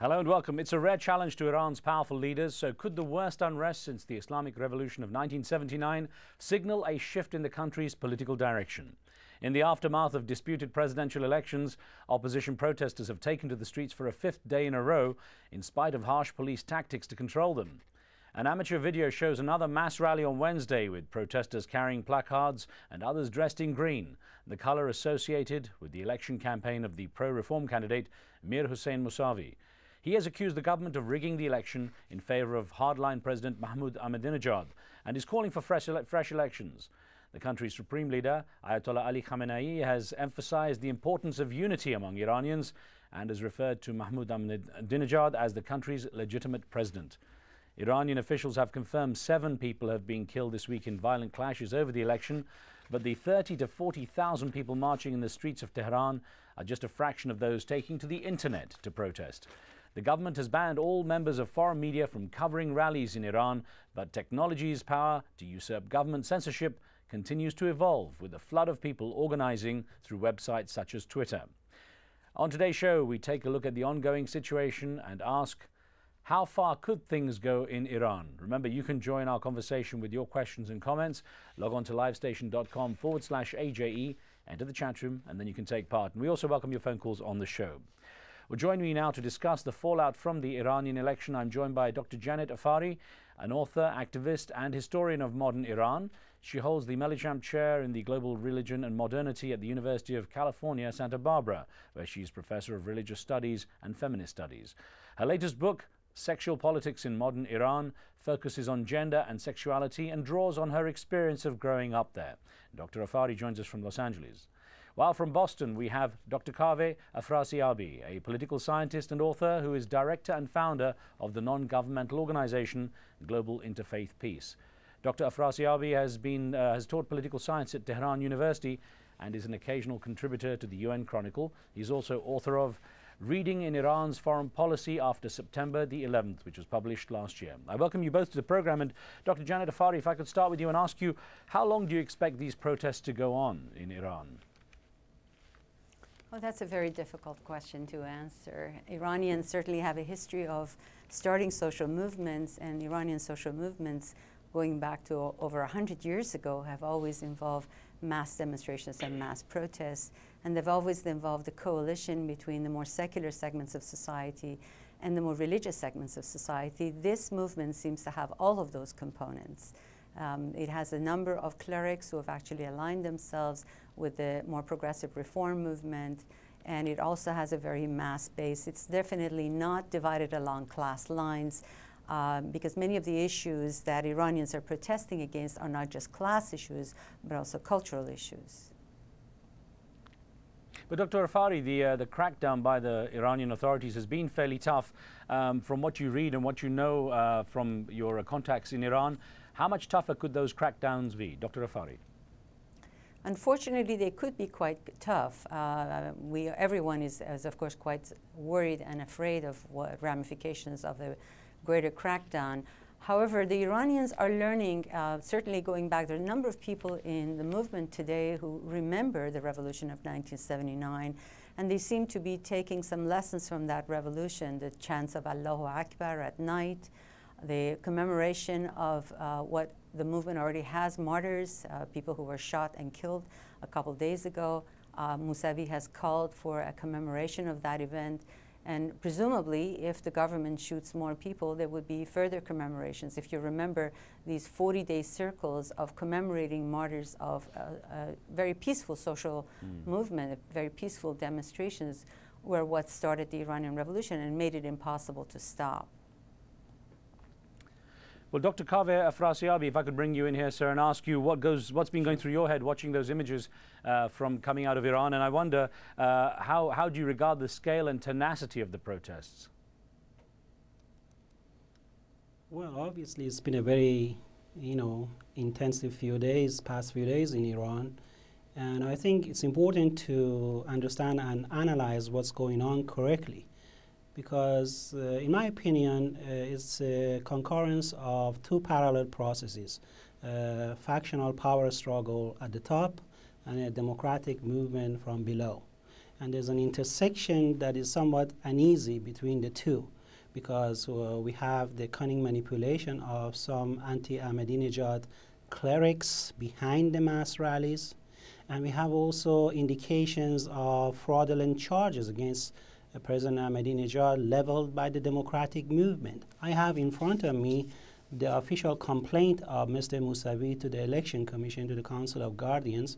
Hello and welcome. It's a rare challenge to Iran's powerful leaders. So could the worst unrest since the Islamic Revolution of 1979 signal a shift in the country's political direction? In the aftermath of disputed presidential elections, opposition protesters have taken to the streets for a fifth day in a row, in spite of harsh police tactics to control them. An amateur video shows another mass rally on Wednesday, with protesters carrying placards and others dressed in green, the colour associated with the election campaign of the pro-reform candidate Mir Hossein Mousavi. He has accused the government of rigging the election in favour of hardline President Mahmoud Ahmadinejad and is calling for fresh elections. The country's supreme leader, Ayatollah Ali Khamenei, has emphasised the importance of unity among Iranians and has referred to Mahmoud Ahmadinejad as the country's legitimate president. Iranian officials have confirmed 7 people have been killed this week in violent clashes over the election, but the 30,000 to 40,000 people marching in the streets of Tehran are just a fraction of those taking to the internet to protest. The government has banned all members of foreign media from covering rallies in Iran, but technology's power to usurp government censorship continues to evolve, with a flood of people organising through websites such as Twitter. On today's show, we take a look at the ongoing situation and ask, how far could things go in Iran? Remember, you can join our conversation with your questions and comments. Log on to livestation.com/AJE, enter the chat room, and then you can take part. And we also welcome your phone calls on the show. Well, join me now to discuss the fallout from the Iranian election. I'm joined by Dr. Janet Afari, an author, activist, and historian of modern Iran. She holds the Mellichamp Chair in the Global Religion and Modernity at the University of California, Santa Barbara, where she's Professor of Religious Studies and Feminist Studies. Her latest book, Sexual Politics in Modern Iran, focuses on gender and sexuality and draws on her experience of growing up there. Dr. Afari joins us from Los Angeles. While from Boston, we have Dr. Kaveh Afrasiabi, a political scientist and author who is director and founder of the non-governmental organization Global Interfaith Peace. Dr. Afrasiabi has taught political science at Tehran University and is an occasional contributor to the UN Chronicle. He's also author of Reading in Iran's Foreign Policy After September the 11th, which was published last year. I welcome you both to the program. And Dr. Janet Afari, if I could start with you and ask you, how long do you expect these protests to go on in Iran? Well, that's a very difficult question to answer. Iranians certainly have a history of starting social movements, and Iranian social movements going back to over 100 years ago have always involved mass demonstrations and mass protests, and they've always involved a coalition between the more secular segments of society and the more religious segments of society. This movement seems to have all of those components. It has a number of clerics who have actually aligned themselves with the more progressive reform movement, and it also has a very mass base. It's definitely not divided along class lines, because many of the issues that Iranians are protesting against are not just class issues, but also cultural issues. But Dr. Afari, the crackdown by the Iranian authorities has been fairly tough. From what you read and what you know from your contacts in Iran, how much tougher could those crackdowns be? Dr. Afari. Unfortunately, they could be quite tough. Everyone is, of course, quite worried and afraid of what ramifications of the greater crackdown. However, the Iranians are learning, certainly going back, there are a number of people in the movement today who remember the revolution of 1979, and they seem to be taking some lessons from that revolution, the chants of Allahu Akbar at night, the commemoration of what the movement already has, martyrs, people who were shot and killed a couple days ago. Mousavi has called for a commemoration of that event. And presumably, if the government shoots more people, there would be further commemorations. If you remember, these 40-day circles of commemorating martyrs of a very peaceful social movement, very peaceful demonstrations, were what started the Iranian Revolution and made it impossible to stop. Well, Dr. Kaveh Afrasiabi, if I could bring you in here, sir, and ask you what's been going through your head watching those images from coming out of Iran, and I wonder how do you regard the scale and tenacity of the protests? Well, obviously, it's been a very, intensive past few days in Iran, and I think it's important to understand and analyze what's going on correctly. Because, in my opinion, it's a concurrence of two parallel processes, factional power struggle at the top and a democratic movement from below. And there's an intersection that is somewhat uneasy between the two, because we have the cunning manipulation of some anti-Ahmadinejad clerics behind the mass rallies, and we have also indications of fraudulent charges against President Ahmadinejad leveled by the democratic movement. I have in front of me the official complaint of Mr. Mousavi to the Election Commission, to the Council of Guardians,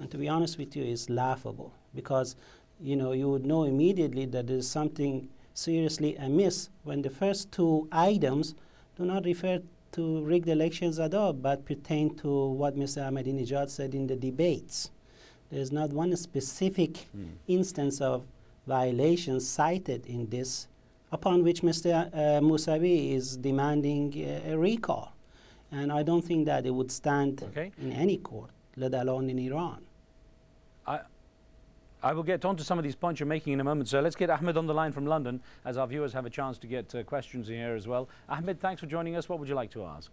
and to be honest with you, it's laughable, because you would know immediately that there's something seriously amiss when the first two items do not refer to rigged elections at all, but pertain to what Mr. Ahmadinejad said in the debates. There's not one specific instance of violation cited in this, upon which Mr. Mousavi is demanding a recall. And I don't think that it would stand in any court, let alone in Iran. I will get on to some of these points you're making in a moment, so let's get Ahmed on the line from London, as our viewers have a chance to get questions in here as well. Ahmed, thanks for joining us. What would you like to ask?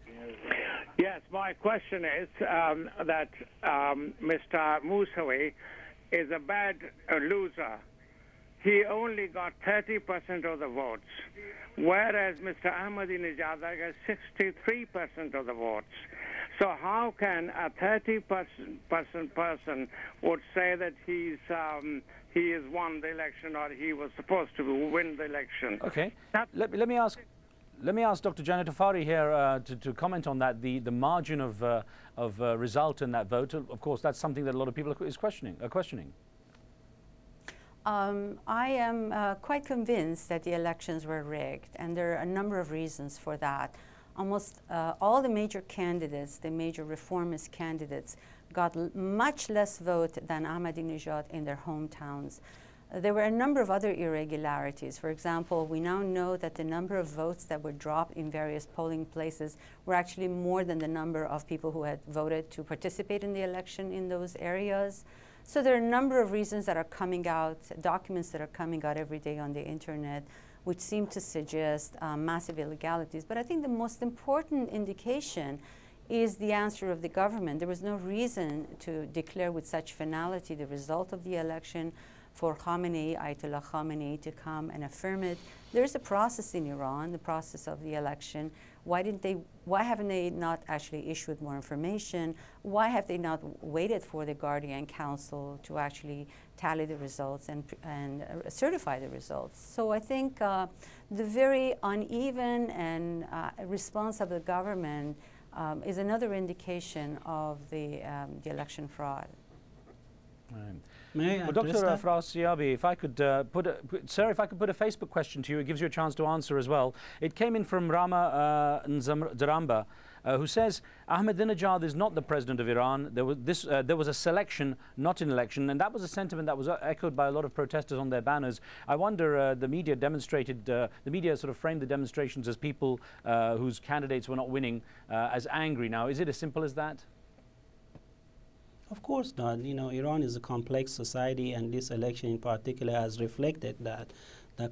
Yes, my question is that Mr. Mousavi is a bad loser. He only got 30% of the votes, whereas Mr. Ahmadinejad got 63% of the votes. So how can a 30% person would say that he has won the election, or he was supposed to win the election? Okay. Let me ask Dr. Janet Afari here to comment on that. The margin of result in that vote. Of course, that's something that a lot of people are questioning. I am quite convinced that the elections were rigged, and there are a number of reasons for that. Almost all the major candidates, the major reformist candidates, got much less vote than Ahmadinejad in their hometowns. There were a number of other irregularities. For example, we now know that the number of votes that were dropped in various polling places were actually more than the number of people who had voted to participate in the election in those areas. So there are a number of reasons that are coming out, documents that are coming out every day on the internet, which seem to suggest massive illegalities. But I think the most important indication is the answer of the government. There was no reason to declare with such finality the result of the election, for Khamenei, Ayatollah Khamenei, to come and affirm it. There's a process in Iran, the process of the election. Why haven't they not actually issued more information? Why have they not waited for the Guardian Council to actually tally the results and certify the results? So I think the very uneven and response of the government is another indication of the election fraud. Right. May I Well, Dr. that? Farasiabi, if I could put a Facebook question to you, it gives you a chance to answer as well. It came in from Rama Nzaramba, who says, Ahmadinejad is not the president of Iran. There was a selection, not an election, and that was a sentiment that was echoed by a lot of protesters on their banners. I wonder, the media sort of framed the demonstrations as people whose candidates were not winning as angry. Now, is it as simple as that? Of course not. Iran is a complex society, and this election in particular has reflected that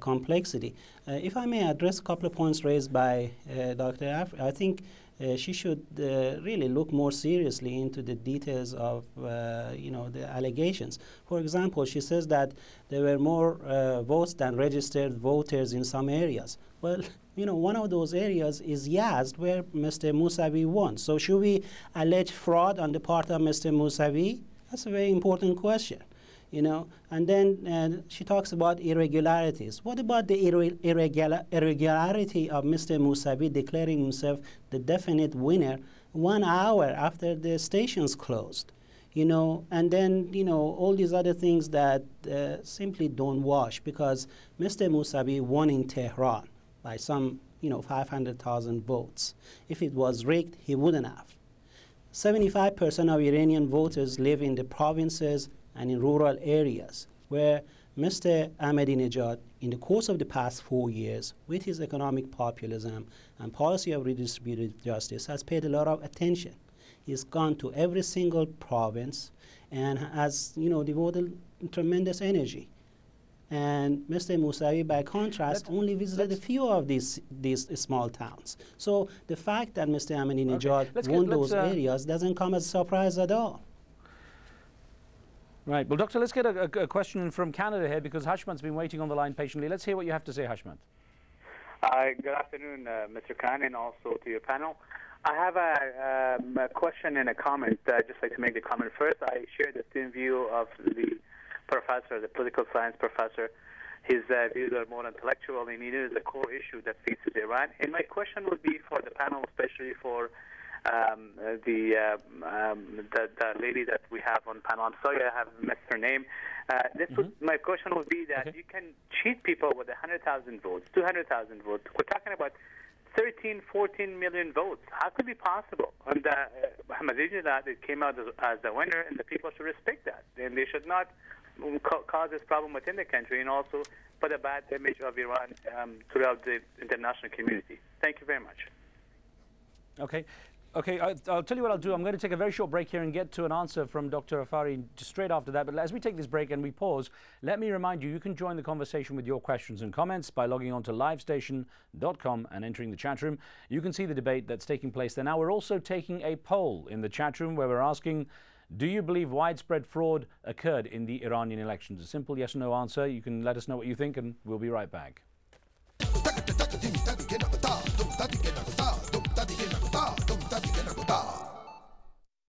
complexity. If I may address a couple of points raised by Dr. Afri, I think she should really look more seriously into the details of the allegations. For example, she says that there were more votes than registered voters in some areas. Well, one of those areas is Yazd, where Mr. Mousavi won. So should we allege fraud on the part of Mr. Mousavi? That's a very important question. And then she talks about irregularities. What about the irregularity of Mr. Mousavi declaring himself the definite winner 1 hour after the stations closed? And then, all these other things that simply don't wash, because Mr. Mousavi won in Tehran by some, 500,000 votes. If it was rigged, he wouldn't have. 75% of Iranian voters live in the provinces and in rural areas, where Mr. Ahmadinejad, in the course of the past 4 years, with his economic populism and policy of redistributive justice, has paid a lot of attention. He's gone to every single province and has, devoted tremendous energy. And Mr. Mousavi, by contrast, only visited a few of these small towns. So the fact that Mr. Ahmadinejad won those areas doesn't come as a surprise at all. Right. Well, Doctor, let's get a question in from Canada here because Hashmat's been waiting on the line patiently. Let's hear what you have to say, Hashmat. Good afternoon, Mr. Khan, and also to your panel. I have a question and a comment. I'd just like to make the comment first. I share the same view of the professor, the political science professor. His views are more intellectual, and it is a core issue that faces Iran. And my question would be for the panel, especially for the lady that we have on panel. I'm sorry I have missed her name. My question would be that you can cheat people with 100,000 votes, 200,000 votes. We're talking about 13, 14 million votes. How could it be possible? And Ahmadinejad came out as the winner, and the people should respect that. And they should not cause this problem within the country and also put a bad image of Iran throughout the international community. Thank you very much. Okay. Okay, I'll tell you what I'll do. I'm going to take a very short break here and get to an answer from Dr. Afari straight after that. But as we take this break and we pause, let me remind you, you can join the conversation with your questions and comments by logging on to livestation.com and entering the chat room. You can see the debate that's taking place there. Now, we're also taking a poll in the chat room where we're asking, do you believe widespread fraud occurred in the Iranian elections? A simple yes or no answer. You can let us know what you think, and we'll be right back. Dum